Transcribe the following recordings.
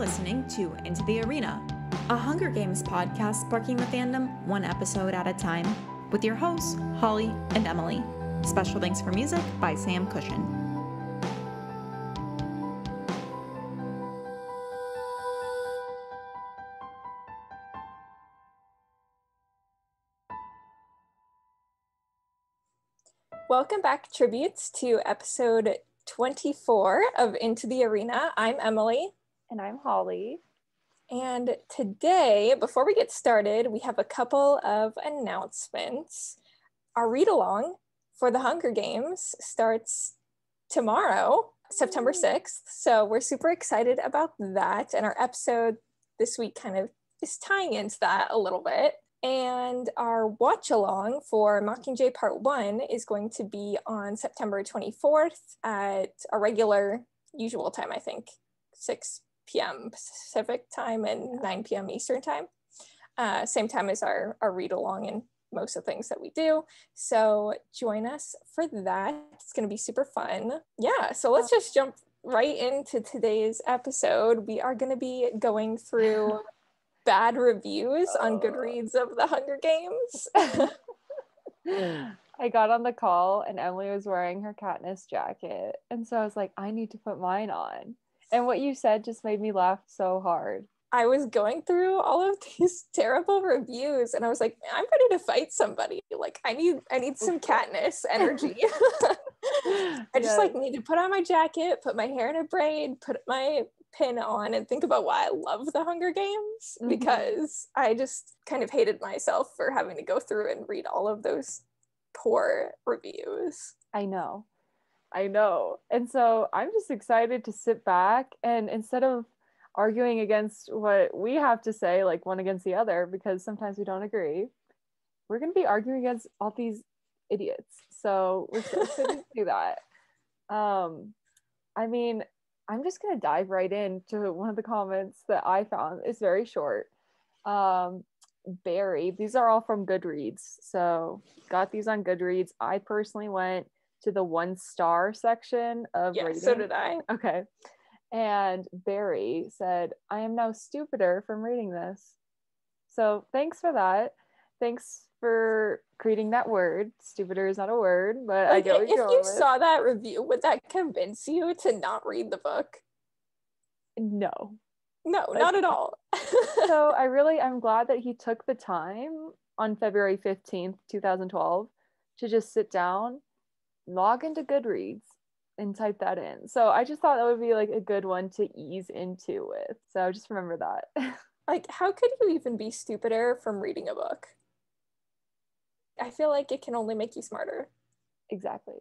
listening to Into the Arena, a Hunger Games podcast sparking the fandom one episode at a time, with your hosts, Holly and Emily. Special thanks for music by Sam Cushion. Welcome back, tributes, to episode 24 of Into the Arena. I'm Emily. And I'm Holly. And today, before we get started, we have a couple of announcements. Our read-along for the Hunger Games starts tomorrow, September 6th. So we're super excited about that. And our episode this week kind of is tying into that a little bit. And our watch along for Mockingjay Part 1 is going to be on September 24th at a regular usual time, I think, 6 p.m. Pacific time and 9 p.m. Eastern time. Same time as our read along and most of the things that we do. So join us for that. It's going to be super fun. Yeah, so let's just jump right into today's episode. We are going to be going through bad reviews on Goodreads of the Hunger Games. I got on the call and Emily was wearing her Katniss jacket. And so I was like, I need to put mine on. And what you said just made me laugh so hard. I was going through all of these terrible reviews and I was like, I'm ready to fight somebody. Like, I need some Katniss energy. I just need to put on my jacket, put my hair in a braid, put my pin on and think about why I love the Hunger Games, because I just kind of hated myself for having to go through and read all of those poor reviews. I know. And so I'm just excited to sit back and instead of arguing against what we have to say, like one against the other, because sometimes we don't agree, we're going to be arguing against all these idiots. So we're so excited to do that. I mean, I'm just going to dive right into one of the comments that I found. It's very short. Barry, these are all from Goodreads. So got these on Goodreads. I personally went to the 1-star section of rating. So did I. Okay. And Barry said, I am now stupider from reading this. So thanks for that. Thanks for creating that word. Stupider is not a word, but I get what you're going with. If you saw that review, would that convince you to not read the book? No, not at all. So I'm glad that he took the time on February 15th, 2012 to just sit down, log into Goodreads and type that in. So I just thought that would be like a good one to ease into with. So just remember that. Like, how could you even be stupider from reading a book? I feel like it can only make you smarter. Exactly.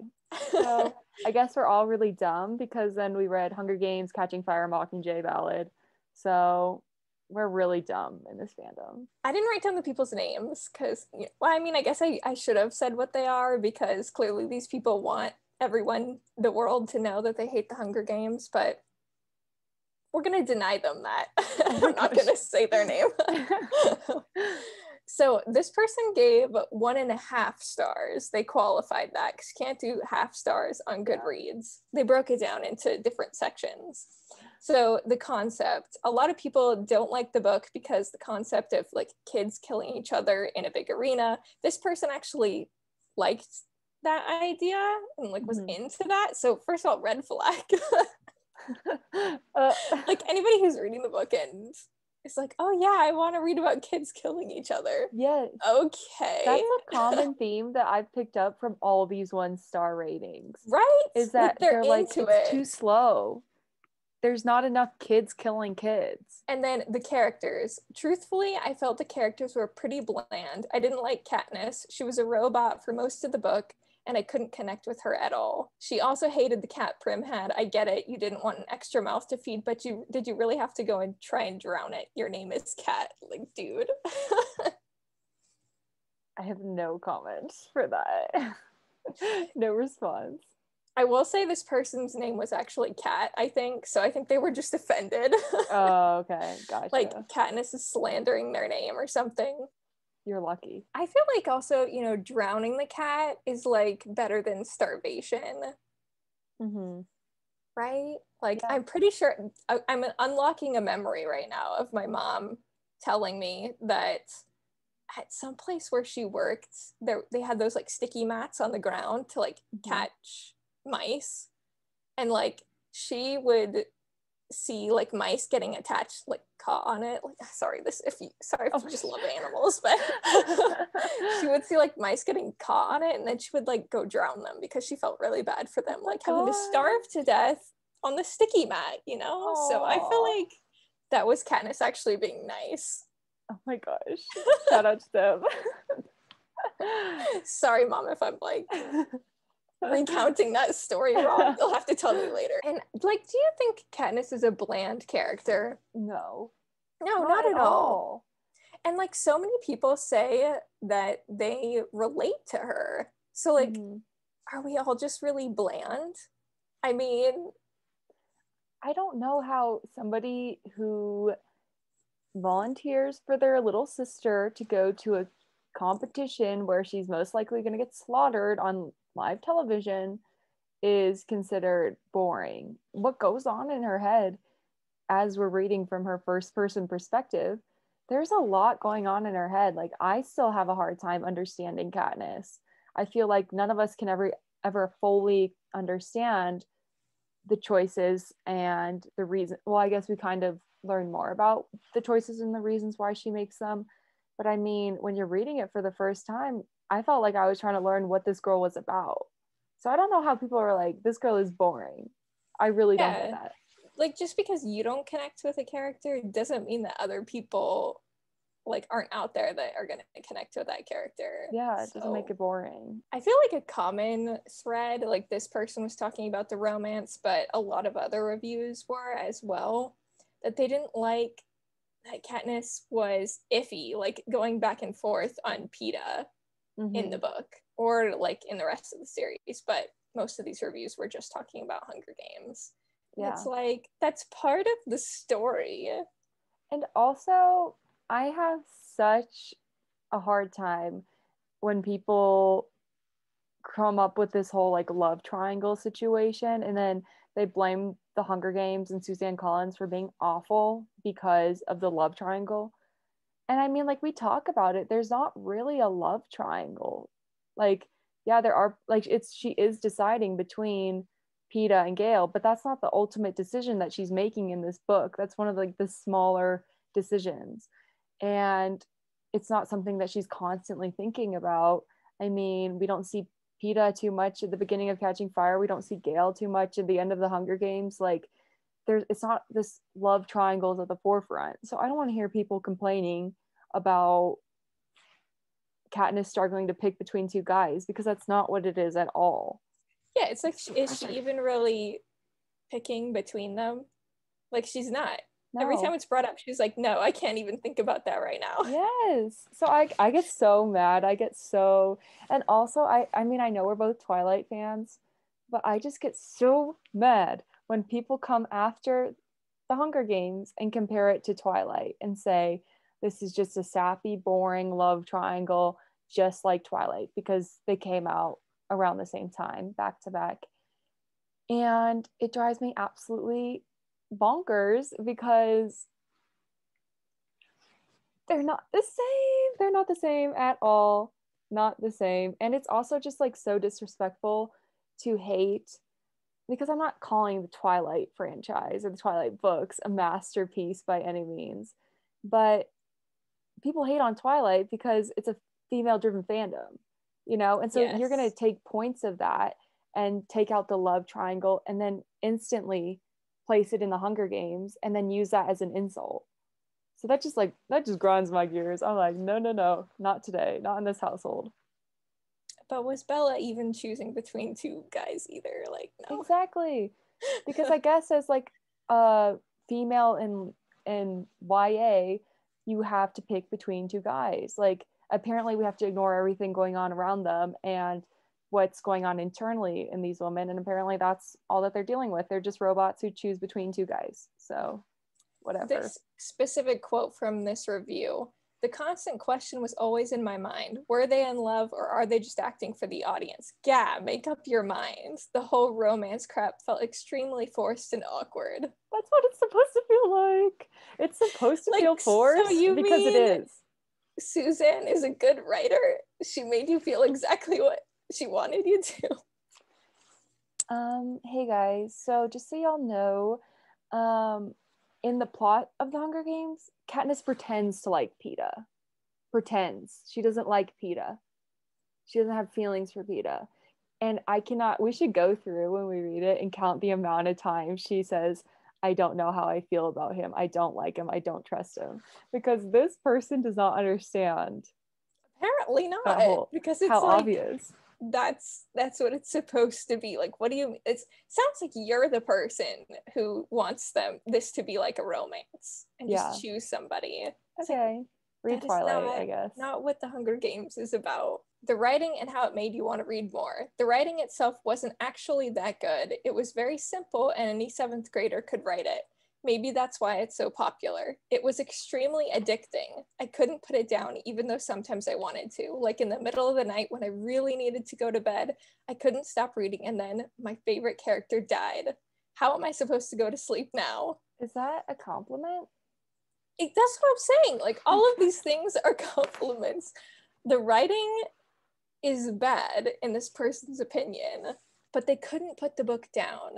So I guess we're all really dumb because then we read Hunger Games, Catching Fire, Mockingjay Ballad. So we're really dumb in this fandom. I didn't write down the people's names because, I guess I should have said what they are because clearly these people want everyone, the world, to know that they hate the Hunger Games, but we're going to deny them that. I'm not going to say their name. So this person gave 1.5 stars. They qualified that because you can't do half stars on Goodreads. They broke it down into different sections. So the concept, a lot of people don't like the book because the concept of like kids killing each other in a big arena. This person actually liked that idea and like was into that. So first of all, red flag. Like anybody who's reading the book and it's like, oh yeah, I want to read about kids killing each other. Yes. Okay. That's a common theme that I've picked up from all these 1-star ratings. Right? Is that they're like, it's too slow. There's not enough kids killing kids. And then the characters. Truthfully, I felt the characters were pretty bland. I didn't like Katniss. She was a robot for most of the book, and I couldn't connect with her at all. She also hated the cat Prim had. I get it. You didn't want an extra mouth to feed, but did you really have to go and try and drown it? Your name is Cat. Like, dude. I have no comment for that. No response. I will say this person's name was actually Cat, I think. So I think they were just offended. Oh, okay. Gotcha. Like Katniss is slandering their name or something. You're lucky. I feel like also, drowning the cat is like better than starvation. right? Like, Yeah. I'm pretty sure I'm unlocking a memory right now of my mom telling me that at some place where she worked, they had those like sticky mats on the ground to like catch mice, and like she would see like mice getting attached, like caught on it. Like, sorry if you just love animals, but she would see like mice getting caught on it, and then she would like go drown them because she felt really bad for them, like having to starve to death on the sticky mat, you know? Aww. So I feel like that was Katniss actually being nice. Oh my gosh. Shout out to them. Sorry, Mom, if I'm like recounting that story wrong. You'll have to tell me later. And like, do you think Katniss is a bland character? No, not at all. And like, so many people say that they relate to her. So like, are we all just really bland? I mean, I don't know how somebody who volunteers for their little sister to go to a competition where she's most likely going to get slaughtered on live television is considered boring. What goes on in her head as we're reading from her first person perspective, there's a lot going on in her head. Like, I still have a hard time understanding Katniss. I feel like none of us can ever fully understand the choices and the reason. Well, I guess we kind of learn more about the choices and the reasons why she makes them. But I mean, when you're reading it for the first time, I felt like I was trying to learn what this girl was about. So I don't know how people are like, this girl is boring. I really don't get that. Like, just because you don't connect with a character doesn't mean that other people like aren't out there that are going to connect with that character. Yeah, it doesn't make it boring. I feel like a common thread, like this person was talking about the romance, but a lot of other reviews were as well, that they didn't like that Katniss was iffy, like going back and forth on Peeta in the book or like in the rest of the series. But most of these reviews were just talking about Hunger Games. Yeah. It's like, that's part of the story. And also, I have such a hard time when people come up with this whole like love triangle situation and then they blame the Hunger Games and Suzanne Collins for being awful because of the love triangle. And I mean, like, we talk about it, there's not really a love triangle. Like, yeah, there are, like, she is deciding between Peeta and Gale, but that's not the ultimate decision that she's making in this book. That's one of like the smaller decisions. And it's not something that she's constantly thinking about. I mean, we don't see Peeta too much at the beginning of Catching Fire. We don't see Gale too much at the end of the Hunger Games. Like, it's not this love triangles at the forefront. So I don't want to hear people complaining about Katniss struggling to pick between two guys, because that's not what it is at all. Yeah, it's like, is she even really picking between them? Like, she's not. No. Every time it's brought up, she's like, no, I can't even think about that right now. Yes. So I get so mad. And also, I mean, I know we're both Twilight fans, but I just get so mad when people come after the Hunger Games and compare it to Twilight and say, this is just a sappy, boring love triangle, just like Twilight, because they came out around the same time, back to back. And it drives me absolutely bonkers because they're not the same. They're not the same at all. Not the same. And it's also just like so disrespectful to hate, because I'm not calling the Twilight franchise or the Twilight books a masterpiece by any means, but people hate on Twilight because it's a female-driven fandom, you know? And so you're going to take points of that and take out the love triangle and then instantly place it in the Hunger Games and then use that as an insult. So that just grinds my gears. I'm like, no, not today, not in this household. But was Bella even choosing between two guys either? Like, no. Exactly. Because I guess as like a female in YA, you have to pick between two guys. Like, apparently we have to ignore everything going on around them and what's going on internally in these women. And apparently that's all that they're dealing with. They're just robots who choose between two guys. So whatever. This specific quote from this review The constant question was always in my mind. Were they in love or are they just acting for the audience? Gah, make up your mind. The whole romance crap felt extremely forced and awkward. That's what it's supposed to feel like. It's supposed to Like, feel forced so you because it mean is. Suzanne is a good writer? She made you feel exactly what she wanted you to. Hey guys, so just so y'all know, in the plot of the Hunger Games, Katniss pretends to like Peeta. Pretends. She doesn't like Peeta. She doesn't have feelings for Peeta. And we should go through when we read it and count the amount of times she says, I don't know how I feel about him. I don't like him. I don't trust him. Because this person does not understand. Apparently not. Because it's how like, obvious. That's what it's supposed to be. Like, what do you mean? It sounds like you're the person who wants this to be like a romance and just choose somebody. It's okay. Read Twilight, I guess. Not what the Hunger Games is about. The writing and how it made you want to read more. The writing itself wasn't actually that good. It was very simple and any 7th grader could write it. Maybe that's why it's so popular. It was extremely addicting. I couldn't put it down even though sometimes I wanted to. Like in the middle of the night when I really needed to go to bed, I couldn't stop reading and then my favorite character died. How am I supposed to go to sleep now? Is that a compliment? That's what I'm saying. Like all of these things are compliments. The writing is bad in this person's opinion, but they couldn't put the book down.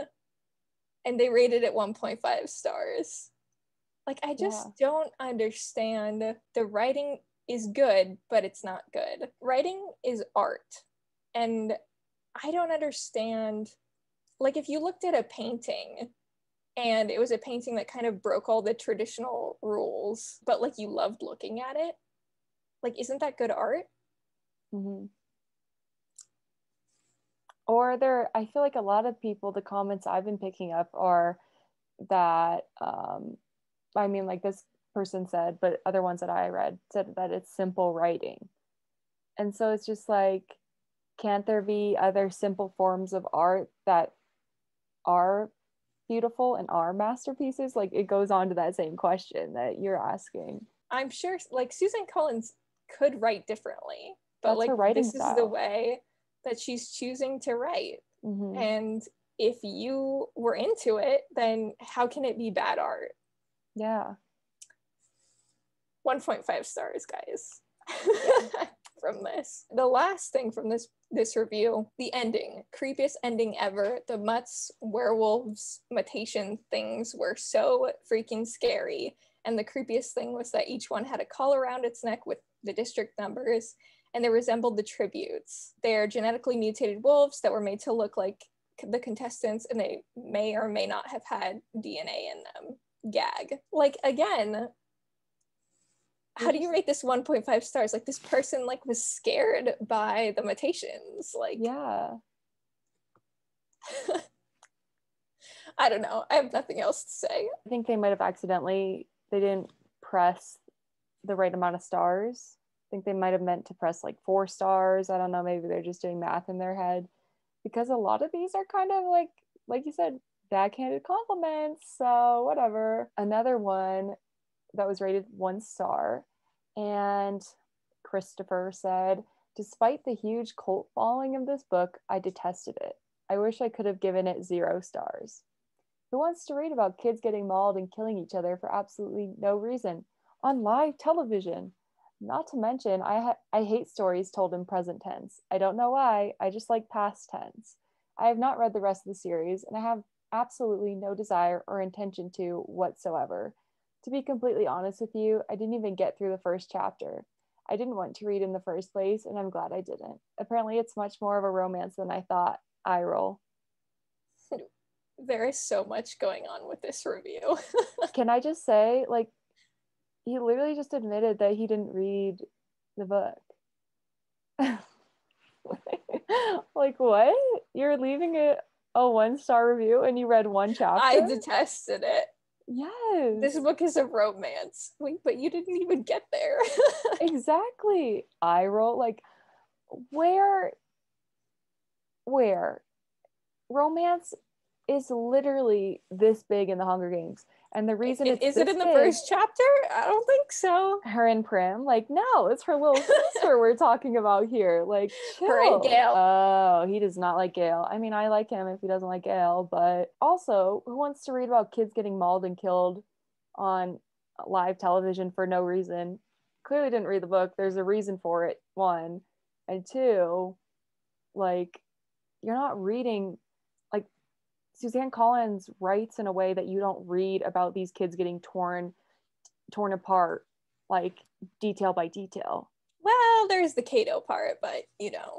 And they rated it 1.5 stars. Like, I just don't understand. The writing is good, but it's not good. Writing is art. And I don't understand. Like, if you looked at a painting and it was a painting that kind of broke all the traditional rules, but like you loved looking at it, like, isn't that good art? Mm-hmm. Or I feel like a lot of people, the comments I've been picking up are that, I mean, like this person said, but other ones that I read said that it's simple writing. And so it's just like, can't there be other simple forms of art that are beautiful and are masterpieces? Like it goes on to that same question that you're asking. I'm sure like Susan Collins could write differently, but that's like her writing this style. Is the way that she's choosing to write. Mm-hmm. And if you were into it, then how can it be bad art? Yeah. 1.5 stars, guys. From this. The last thing from this review, the ending. Creepiest ending ever. The mutts, werewolves, mutation things were so freaking scary. And the creepiest thing was that each one had a collar around its neck with the district numbers, and they resembled the tributes. They are genetically mutated wolves that were made to look like the contestants, and they may or may not have had DNA in them. Gag. Like, again, how do you rate this 1.5 stars? Like, this person like was scared by the mutations. Like, yeah. I don't know. I have nothing else to say. I think they might have they didn't press the right amount of stars. I think they might have meant to press like 4 stars. I don't know. Maybe they're just doing math in their head, because a lot of these are kind of like you said, backhanded compliments. So whatever. Another one that was rated 1 star, and Christopher said, despite the huge cult following of this book, I detested it. I wish I could have given it 0 stars. Who wants to read about kids getting mauled and killing each other for absolutely no reason on live television? Not to mention, I hate stories told in present tense. I don't know why, I just like past tense. I have not read the rest of the series, and I have absolutely no desire or intention to whatsoever. To be completely honest with you, I didn't even get through the first chapter. I didn't want to read in the first place, and I'm glad I didn't. Apparently, it's much more of a romance than I thought. Eye roll. There is so much going on with this review. Can I just say, like, he literally just admitted that he didn't read the book. Like, what? You're leaving it a 1-star review and you read 1 chapter? I detested it. Yes. This book is a romance. Wait, but you didn't even get there. Exactly. Eye roll. Like, where romance is literally this big in the Hunger Games. And the reason is it in the first chapter? I don't think so. Her and Prim, like, no, it's her little sister we're talking about here. Like, chill. Her and Gale. Oh, he does not like Gale. I mean, I like him if he doesn't like Gale, but also, who wants to read about kids getting mauled and killed on live television for no reason? Clearly didn't read the book. There's a reason for it, one. And two, like, you're not reading, like, Suzanne Collins writes in a way that you don't read about these kids getting torn apart, like, detail by detail. Well, there's the Cato part, but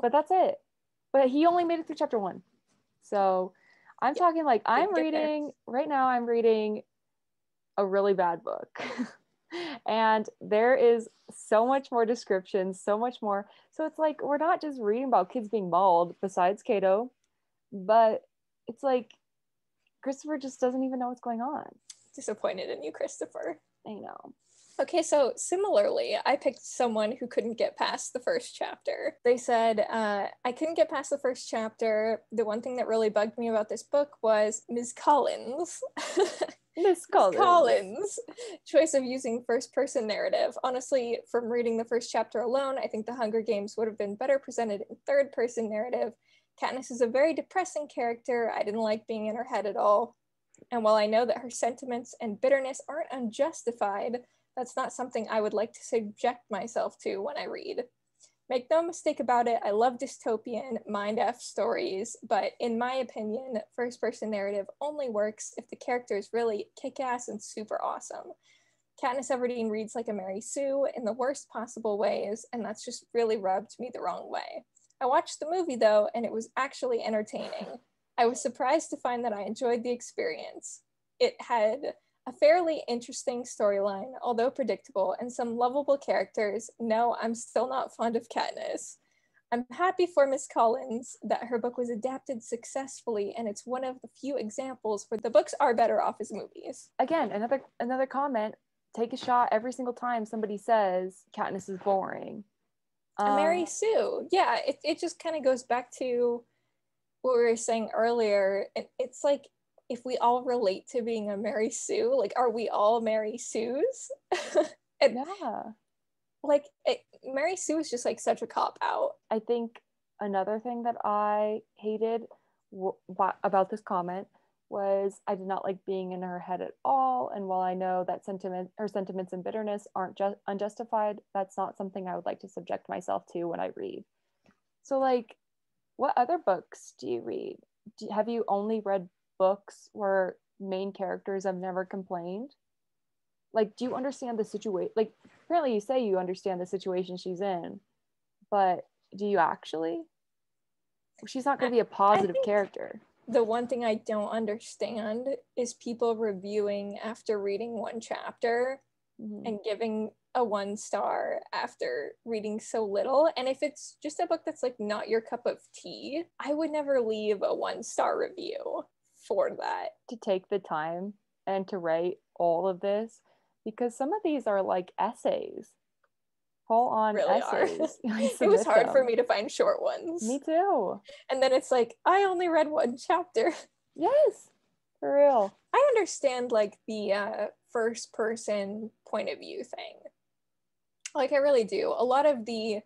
But that's it. But he only made it through chapter 1. So I'm talking like I'm reading a really bad book. And there is so much more description, so much more. So it's like we're not just reading about kids being mauled besides Cato, but it's like Christopher just doesn't even know what's going on. Disappointed in you, Christopher. I know. Okay, so similarly, I picked someone who couldn't get past the first chapter. They said, I couldn't get past the first chapter. The one thing that really bugged me about this book was Ms. Collins. Miss Collins' choice of using first-person narrative. Honestly, from reading the first chapter alone, I think The Hunger Games would have been better presented in third-person narrative. Katniss is a very depressing character. I didn't like being in her head at all. And while I know that her sentiments and bitterness aren't unjustified, that's not something I would like to subject myself to when I read. Make no mistake about it, I love dystopian, mind-F stories, but in my opinion, first-person narrative only works if the character is really kick-ass and super awesome. Katniss Everdeen reads like a Mary Sue in the worst possible ways, and that's just really rubbed me the wrong way. I watched the movie though, and it was actually entertaining. I was surprised to find that I enjoyed the experience. It had a fairly interesting storyline, although predictable, and some lovable characters. No, I'm still not fond of Katniss. I'm happy for Miss Collins that her book was adapted successfully, and it's one of the few examples where the books are better off as movies. Again, another comment. Take a shot every single time somebody says Katniss is boring. Mary Sue. Yeah, it just kind of goes back to what we were saying earlier. It's like, if we all relate to being a Mary Sue, like, are we all Mary Sues? Yeah. Like, Mary Sue is just like such a cop-out. I think another thing that I hated about this comment was I did not like being in her head at all. And while I know that her sentiments and bitterness aren't unjustified, that's not something I would like to subject myself to when I read. So, like, what other books do you read? Have you only read books where main characters have never complained? Like, do you understand the situation? Like, apparently you say you understand the situation she's in, but do you actually? She's not going to be a positive character. The one thing I don't understand is people reviewing after reading one chapter and giving a 1 star after reading so little. And if it's just a book that's like not your cup of tea, I would never leave a 1-star review for that. To take the time and to write all of this, because some of these are like essays, full-on really essays. It was hard for me to find short ones. Me too. And then it's like, I only read 1 chapter. Yes, for real. I understand like the first person point of view thing. Like, I really do. A lot of the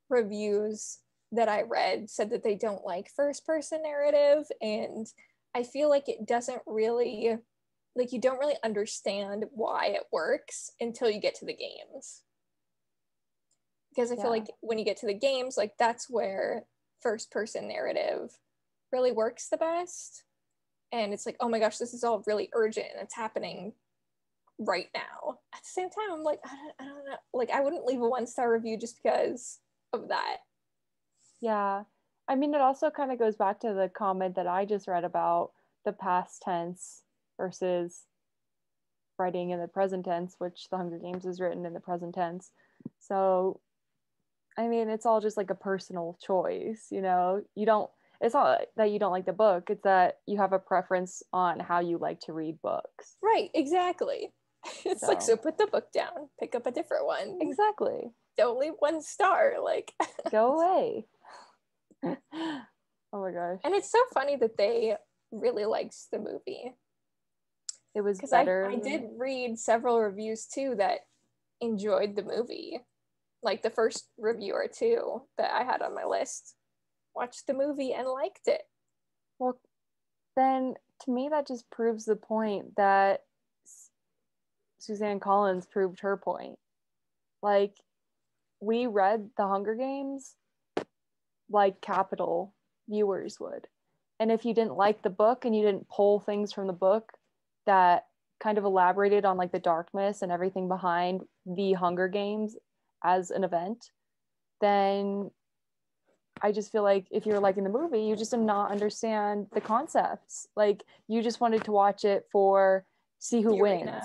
reviews that I read said that they don't like first person narrative, and I feel like it doesn't really, like, you don't really understand why it works until you get to the games. Because I feel like when you get to the games, like, that's where first person narrative really works the best. And it's like, oh my gosh, this is all really urgent and it's happening right now. At the same time, I'm like, I don't know. Like, I wouldn't leave a 1-star review just because of that. Yeah. I mean, it also kind of goes back to the comment that I just read about the past tense versus writing in the present tense, which The Hunger Games is written in the present tense. So, I mean, it's all just like a personal choice, you know? It's not that you don't like the book, it's that you have a preference on how you like to read books. Right, exactly. It's like, so put the book down, pick up a different one. Exactly. Don't leave 1 star, like. Go away. Oh my gosh. And it's so funny that they really likes the movie. It was Because better. I did read several reviews too that enjoyed the movie. Like the first review or two that I had on my list watched the movie and liked it. Well, then to me that just proves the point that Suzanne Collins proved her point. Like, we read The Hunger Games like Capital viewers would. And if you didn't like the book and you didn't pull things from the book that kind of elaborated on like the darkness and everything behind the Hunger Games as an event, then I just feel like if you're liking the movie, you just did not understand the concepts. Like, you just wanted to watch it for see who wins.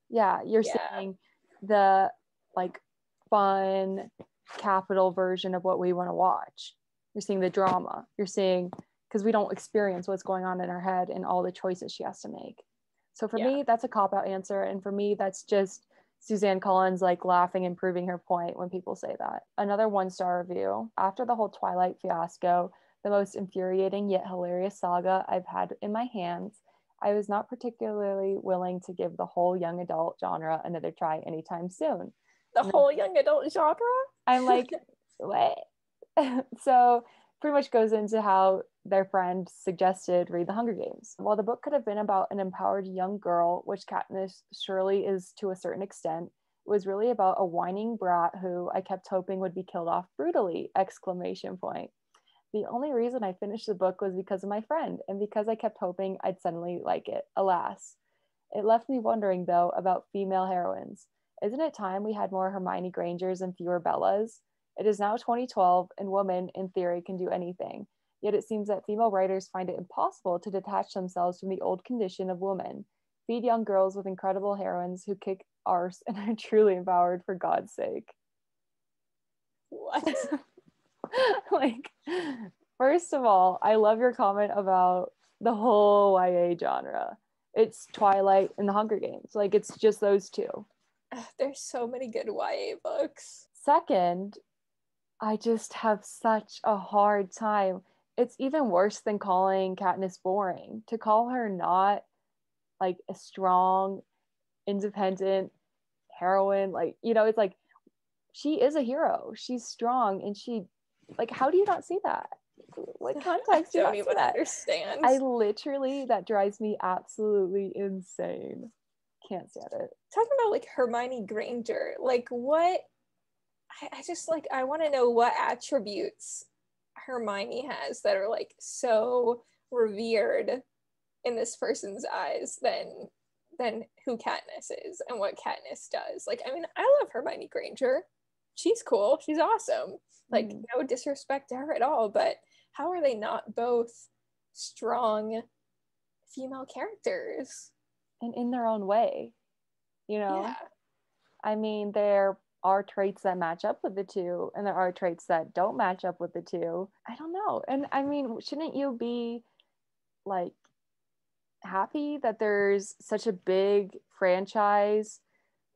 Yeah, you're seeing the like fun Capital version of what we want to watch. You're seeing the drama. You're seeing, because we don't experience what's going on in her head and all the choices she has to make. So for me, that's a cop-out answer. And for me, that's just Suzanne Collins like laughing and proving her point when people say that. Another 1-star review. After the whole Twilight fiasco, the most infuriating yet hilarious saga I've had in my hands, I was not particularly willing to give the whole young adult genre another try anytime soon. The whole young adult genre? I'm like, what? So pretty much goes into how their friend suggested read The Hunger Games. While the book could have been about an empowered young girl, which Katniss surely is to a certain extent, it was really about a whining brat who I kept hoping would be killed off brutally! ! The only reason I finished the book was because of my friend, and because I kept hoping I'd suddenly like it. Alas. It left me wondering, though, about female heroines. Isn't it time we had more Hermione Grangers and fewer Bellas? It is now 2012, and women, in theory, can do anything. Yet it seems that female writers find it impossible to detach themselves from the old condition of woman. Feed young girls with incredible heroines who kick arse and are truly empowered, for God's sake. What? Like, first of all, I love your comment about the whole YA genre. It's Twilight and The Hunger Games. Like, it's just those two. There's so many good YA books. Second, I just have such a hard time. It's even worse than calling Katniss boring. To call her not like a strong, independent heroine, like, you know, it's like, she is a hero. She's strong, and she, like, how do you not see that? What context do you not see that? Understand. I literally, that drives me absolutely insane. Can't stand it. Talking about like Hermione Granger, like what? I just like, I want to know what attributes Hermione has that are like so revered in this person's eyes than who Katniss is and what Katniss does. Like, I mean, I love Hermione Granger. She's cool. She's awesome. Like, no disrespect to her at all, but how are they not both strong female characters? And in their own way, you know? Yeah. I mean, there are traits that match up with the two, and there are traits that don't match up with the two. I don't know. And I mean, shouldn't you be like happy that there's such a big franchise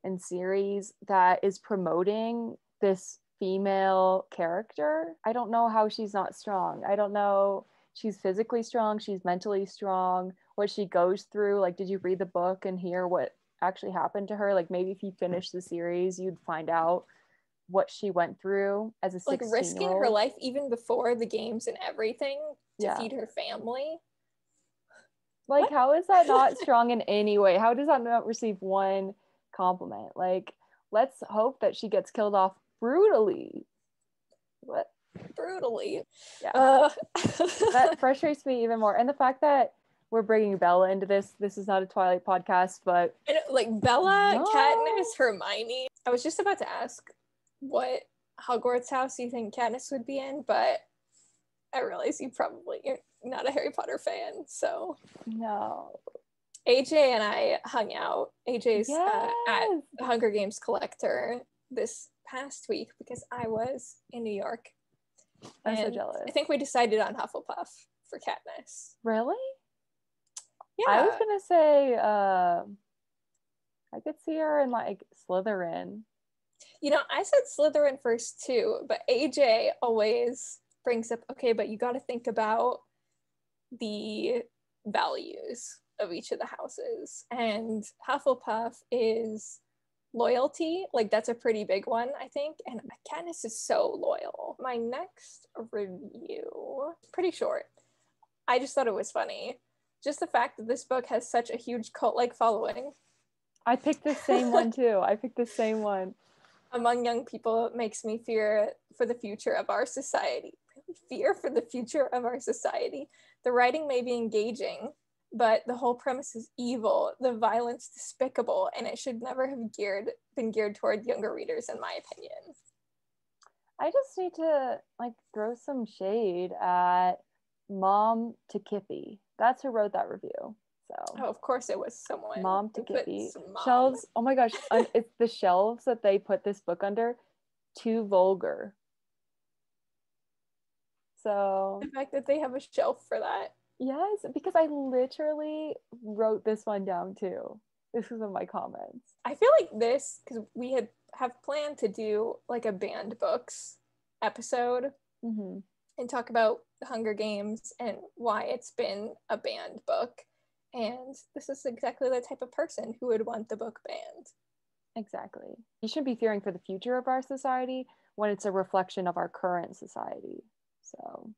and series that is promoting this female character? I don't know how she's not strong. I don't know. She's physically strong. She's mentally strong. What she goes through. Like, did you read the book and hear what actually happened to her? Like, maybe if you finish the series, you'd find out what she went through as a 16-year-old. Like, risking her life even before the games and everything to feed her family. Like, what? How is that not strong in any way? How does that not receive one compliment? Like, let's hope that she gets killed off brutally. What? Brutally. Yeah. That frustrates me even more. And the fact that we're bringing Bella into this is not a Twilight podcast, but I know, like Bella, Katniss, Hermione. I was just about to ask what Hogwarts house you think Katniss would be in, but I realize you're not a Harry Potter fan, so no. AJ and I hung out. AJ's at the Hunger Games Collector this past week because I was in New York. I'm so jealous. I think we decided on Hufflepuff for Katniss. Really? Yeah. I was gonna say I could see her in like Slytherin. You know, I said Slytherin first too, but AJ always brings up, okay, but you got to think about the values of each of the houses. And Hufflepuff is loyalty. Like, that's a pretty big one, I think. And Katniss is so loyal. My next review, pretty short. I just thought it was funny. Just the fact that this book has such a huge cult-like following. I picked the same one too. I picked the same one. Among young people, it makes me fear for the future of our society. Really fear for the future of our society. The writing may be engaging, but the whole premise is evil, the violence despicable, and it should never have been geared toward younger readers, in my opinion. I just need to like throw some shade at Mom to Kippy. That's who wrote that review. So Oh, of course it was someone. Mom to Kippy. Mom. Shelves. Oh my gosh, it's the shelves that they put this book under. Too vulgar. So the fact that they have a shelf for that. Yes, because I literally wrote this one down too. This was in my comments. I feel like this, because we have planned to do like a banned books episode and talk about the Hunger Games and why it's been a banned book. And this is exactly the type of person who would want the book banned. Exactly. You shouldn't be fearing for the future of our society when it's a reflection of our current society. So,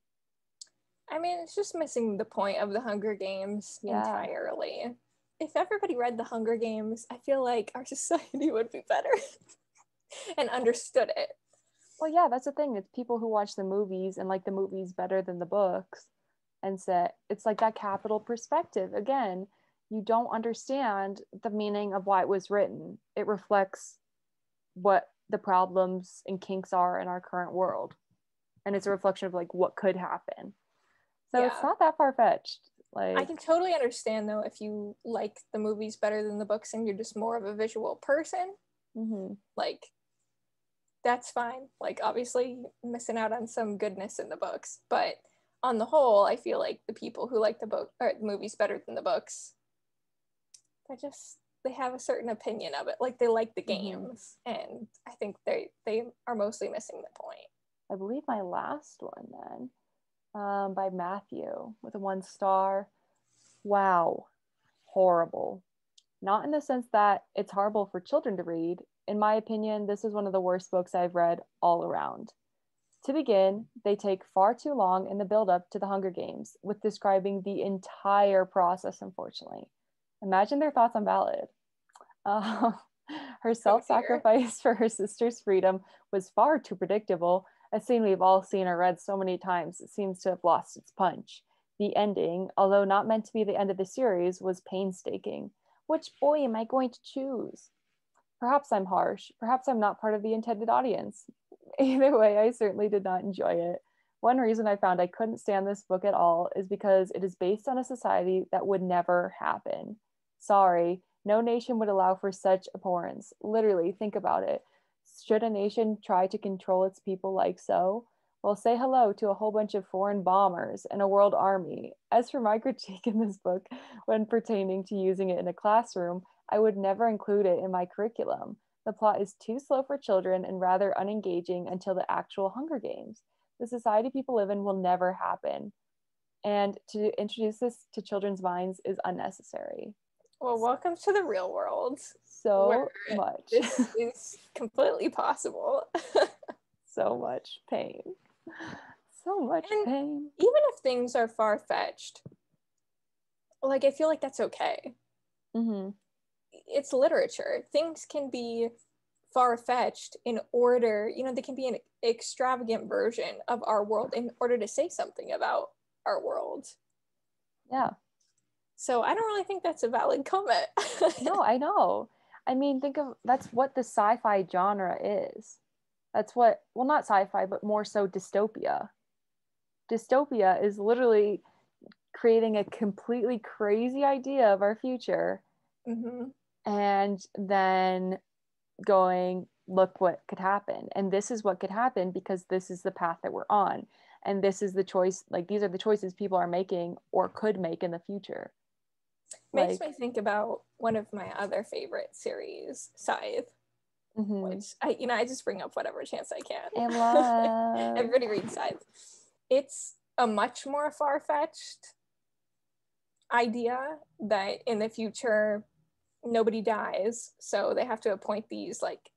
I mean, it's just missing the point of the Hunger Games entirely. If everybody read the Hunger Games, I feel like our society would be better and understood it. Well, yeah, that's the thing. It's people who watch the movies and like the movies better than the books. And say it's like that capital perspective. Again, you don't understand the meaning of why it was written. It reflects what the problems and kinks are in our current world. And it's a reflection of like what could happen. So it's not that far-fetched. Like, I can totally understand though if you like the movies better than the books and you're just more of a visual person. Like, that's fine. Like, obviously missing out on some goodness in the books, but on the whole, I feel like the people who like the book or the movies better than the books, they have a certain opinion of it. Like, they like the games, and I think they are mostly missing the point. I believe my last one then, by Matthew with a 1 star. Wow, horrible. Not in the sense that it's horrible for children to read. In my opinion, this is one of the worst books I've read all around. To begin, they take far too long in the build-up to the Hunger Games with describing the entire process, unfortunately. Imagine their thoughts on Ballad. Her self-sacrifice for her sister's freedom was far too predictable, a scene we've all seen or read so many times it seems to have lost its punch. The ending, although not meant to be the end of the series, was painstaking. Which boy am I going to choose? Perhaps I'm harsh. Perhaps I'm not part of the intended audience. Either way, I certainly did not enjoy it. One reason I found I couldn't stand this book at all is because it is based on a society that would never happen. Sorry, no nation would allow for such abhorrence. Literally, think about it. Should a nation try to control its people like so? Well, say hello to a whole bunch of foreign bombers and a world army. As for my critique in this book, when pertaining to using it in a classroom, I would never include it in my curriculum. The plot is too slow for children and rather unengaging until the actual Hunger Games. The society people live in will never happen. And to introduce this to children's minds is unnecessary. Well, welcome to the real world. So much. This is completely possible. So much pain. So much pain. Even if things are far-fetched, like, I feel like that's okay. It's literature. Things can be far-fetched in order, they can be an extravagant version of our world in order to say something about our world. Yeah. So I don't really think that's a valid comment. No, I know. I mean, that's what the sci-fi genre is. That's what, well, not sci-fi, but more so dystopia. Dystopia is literally creating a completely crazy idea of our future and then going, look what could happen. And this is what could happen because this is the path that we're on. And this is the choice, like, these are the choices people are making or could make in the future. Makes me think about one of my other favorite series, Scythe, which I just bring up whatever chance I can. I love. Everybody read Scythe. It's a much more far-fetched idea that in the future nobody dies, so they have to appoint these like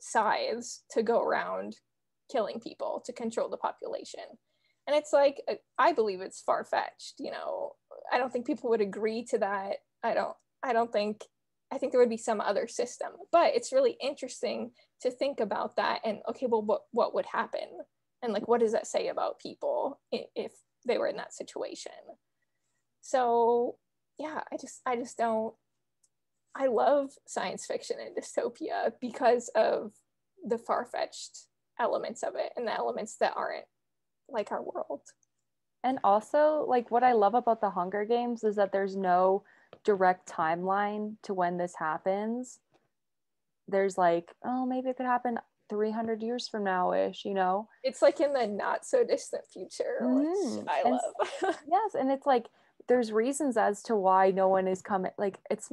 scythes to go around killing people to control the population. And it's like, I believe it's far-fetched, you know. I don't think people would agree to that. I think there would be some other system, but it's really interesting to think about that and, okay, well, what would happen? And like, what does that say about people if they were in that situation? So yeah, I just don't, I love science fiction and dystopia because of the far-fetched elements of it and the elements that aren't like our world. And also, like, what I love about the Hunger Games is that there's no direct timeline to when this happens. There's like, oh, maybe it could happen 300 years from now-ish, you know? It's like in the not so distant future, which I love. Yes, and it's like, there's reasons as to why no one is coming. Like, it's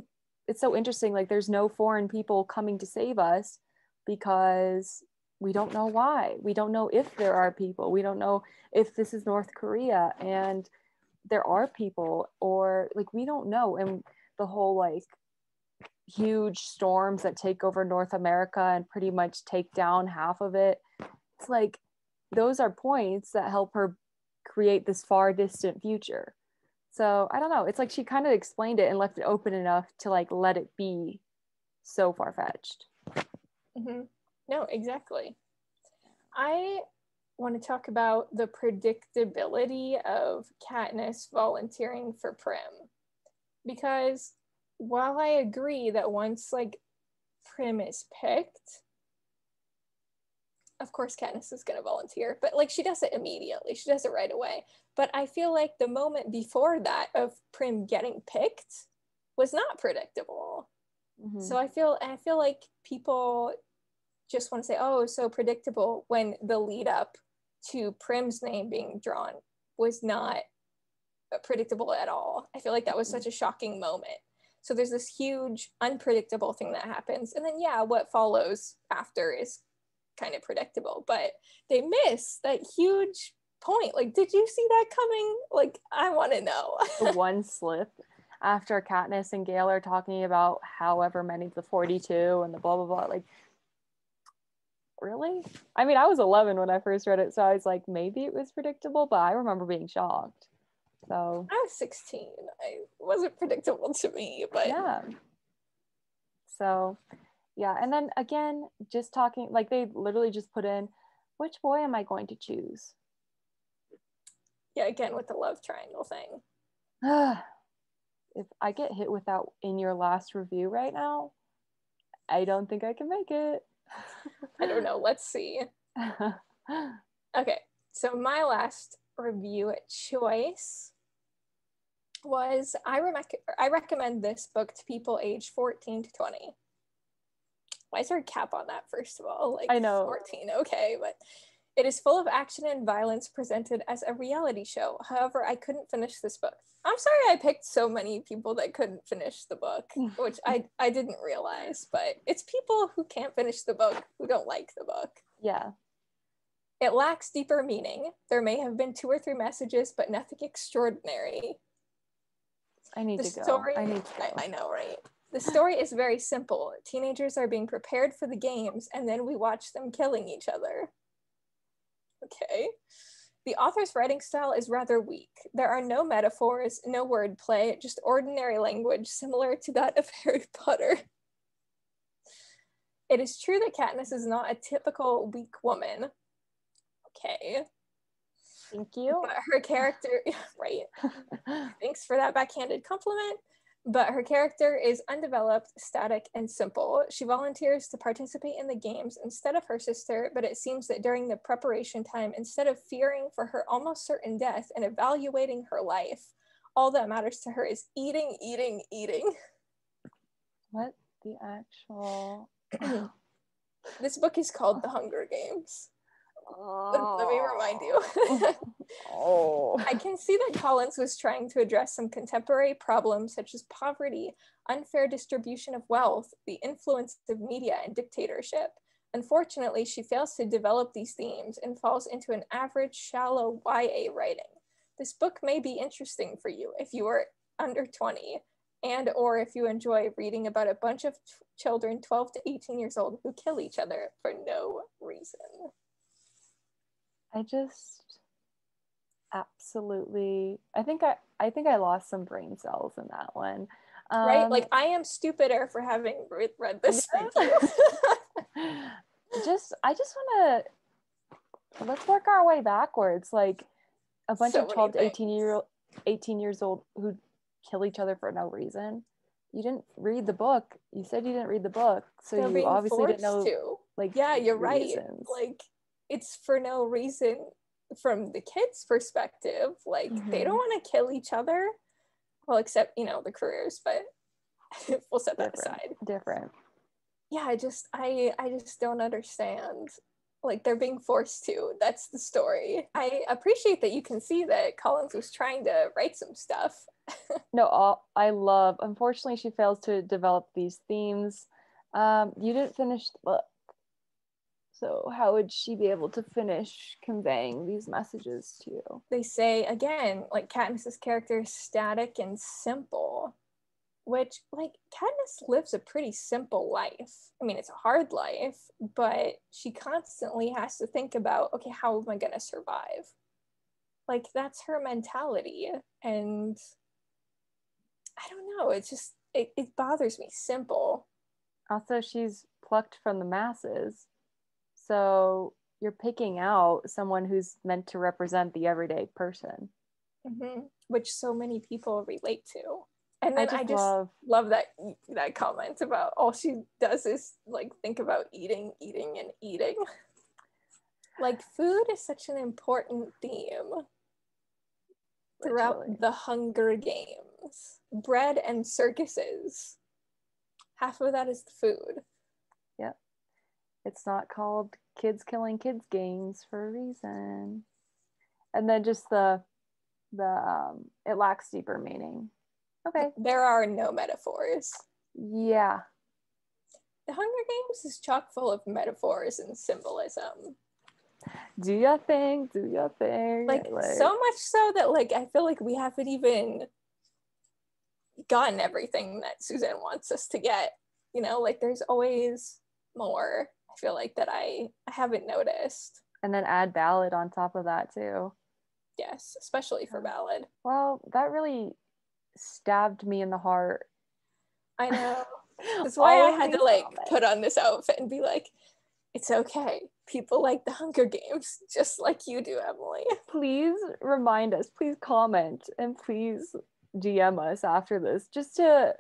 so interesting. Like, there's no foreign people coming to save us because we don't know why. We don't know if there are people. We don't know if this is North Korea and there are people, or like, we don't know. And the whole like huge storms that take over North America and pretty much take down half of it. It's like, those are points that help her create this far distant future. So I don't know. It's like she kind of explained it and left it open enough to like let it be so far-fetched. Mm-hmm. No, exactly. I want to talk about the predictability of Katniss volunteering for Prim, because while I agree that once like Prim is picked, of course Katniss is going to volunteer, but like she does it immediately. She does it right away. But I feel like the moment before that of Prim getting picked was not predictable. Mm-hmm. So I feel like people just want to say, oh, so predictable, when the lead up to Prim's name being drawn was not predictable at all. I feel like that was such a shocking moment. So there's this huge unpredictable thing that happens. And then, yeah, what follows after is kind of predictable, but they miss that huge point. Like, did you see that coming? Like, I want to know. The one slip after Katniss and Gale are talking about however many, the 42 and the blah, blah, blah. Like, really? I mean, I was 11 when I first read it, so I was like, maybe it was predictable, but I remember being shocked. So I was 16. It wasn't predictable to me, but yeah. So yeah, and then again, just talking, like they literally just put in, which boy am I going to choose? Yeah, again with the love triangle thing. If I get hit with that in your last review right now, I don't think I can make it. I don't know. Let's see. Okay, so my last review choice was I recommend this book to people age 14 to 20. Why is there a cap on that, first of all? Like, I know. 14, okay, but it is full of action and violence presented as a reality show. However, I couldn't finish this book. I'm sorry I picked so many people that couldn't finish the book, which I didn't realize, but it's people who can't finish the book who don't like the book. Yeah. It lacks deeper meaning. There may have been 2 or 3 messages, but nothing extraordinary. I need to go. I know, right? The story is very simple. Teenagers are being prepared for the games, and then we watch them killing each other. Okay. The author's writing style is rather weak. There are no metaphors, no wordplay, just ordinary language similar to that of Harry Potter. It is true that Katniss is not a typical weak woman. Okay. Thank you. But her character, right. Thanks for that backhanded compliment. But her character is undeveloped, static, and simple. She volunteers to participate in the games instead of her sister, but it seems that during the preparation time, instead of fearing for her almost certain death and evaluating her life, all that matters to her is eating, eating, eating. What the actual... This book is called The Hunger Games. Let me remind you. I can see that Collins was trying to address some contemporary problems such as poverty, unfair distribution of wealth, the influence of media, and dictatorship. Unfortunately, she fails to develop these themes and falls into an average, shallow YA writing. This book may be interesting for you if you are under 20, and or if you enjoy reading about a bunch of children 12 to 18 years old who kill each other for no reason. I just absolutely, I think I lost some brain cells in that one. Right? Like, I am stupider for having read this than you. I just want to, let's work our way backwards. Like, a bunch So of 12 to many 18 years old who kill each other for no reason. You didn't read the book. You said you didn't read the book, so They're you being obviously didn't know to. like, yeah, you're reasons. right. Like, it's for no reason from the kids' perspective. Like, they don't want to kill each other. Well, except, you know, the careers, but we'll set that aside. Different. Yeah, I just don't understand. Like, they're being forced to. That's the story. I appreciate that you can see that Collins was trying to write some stuff. No, unfortunately, she fails to develop these themes. You didn't finish the book. So how would she be able to finish conveying these messages to you? They say, again, like, Katniss's character is static and simple, which, like, Katniss lives a pretty simple life. I mean, it's a hard life, but she constantly has to think about, okay, how am I going to survive? Like, that's her mentality. And I don't know, it's just, it bothers me. Simple. Also, she's plucked from the masses. So you're picking out someone who's meant to represent the everyday person. Mm-hmm. Which so many people relate to. And then I just love that comment about all she does is, like, think about eating, and eating. Like, food is such an important theme throughout the Hunger Games. Bread and circuses. Half of that is the food. Yep. It's not called Kids Killing Kids Games for a reason. And then just the it lacks deeper meaning. Okay. There are no metaphors. Yeah. The Hunger Games is chock full of metaphors and symbolism. Do your thing. Like, so much so that, like, I feel like we haven't even gotten everything that Suzanne wants us to get. You know, like, there's always more, I feel like, that I haven't noticed. And then add ballad on top of that too. Yes, especially for ballad. Well, that really stabbed me in the heart. I know. That's why I had to, like, put on this outfit and be like, it's okay. People like the Hunger Games just like you do, Emily. Please remind us, please comment, and please DM us after this, just to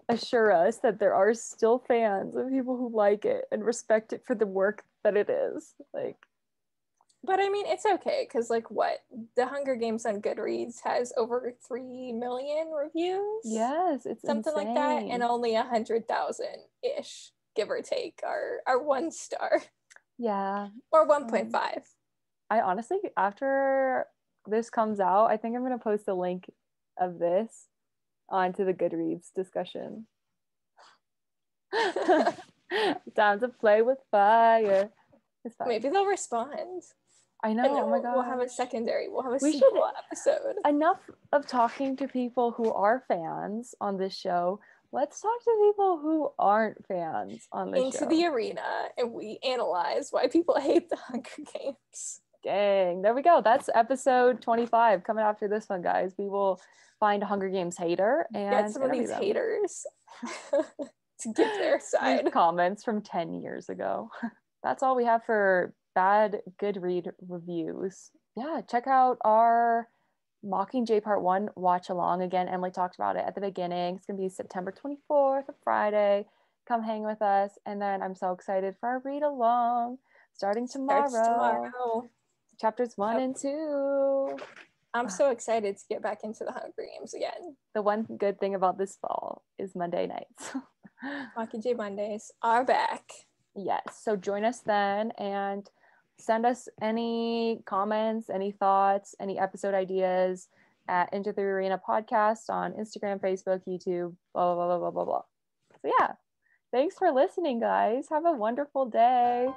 assure us that there are still fans and people who like it and respect it for the work that it is. Like, but I mean, it's okay, because, like, what? The Hunger Games on Goodreads has over 3 million reviews? Yes, it's something insane. Like that, and only 100,000-ish, give or take, are 1 star. Yeah. Or 1.5. I honestly, after this comes out, I think I'm going to post a link of this onto the Goodreads discussion. Time to play with fire. Maybe they'll respond. I know. Oh my god. We'll have a secondary. We'll have a sequel episode. Enough of talking to people who are fans on this show. Let's talk to people who aren't fans on this show. Into the arena, and we analyze why people hate the Hunger Games. Dang. There we go. That's episode 25 coming after this one, guys. We will find a Hunger Games hater and get some of these haters to give their side. Leave comments from 10 years ago. That's all we have for bad Goodread reviews. Yeah, check out our Mockingjay Part 1 watch along. Again, Emily talked about it at the beginning. It's gonna be September 24th, a Friday. Come hang with us. And then I'm so excited for our read along starting tomorrow. Chapters 1 and 2. I'm so excited to get back into the Hunger Games again. The one good thing about this fall is Monday nights. Mockingjay Mondays are back. Yes, so join us then and send us any comments, any thoughts, any episode ideas at Into the Arena Podcast on Instagram, Facebook, YouTube, blah, blah, blah, blah, blah, blah. So yeah, thanks for listening, guys. Have a wonderful day.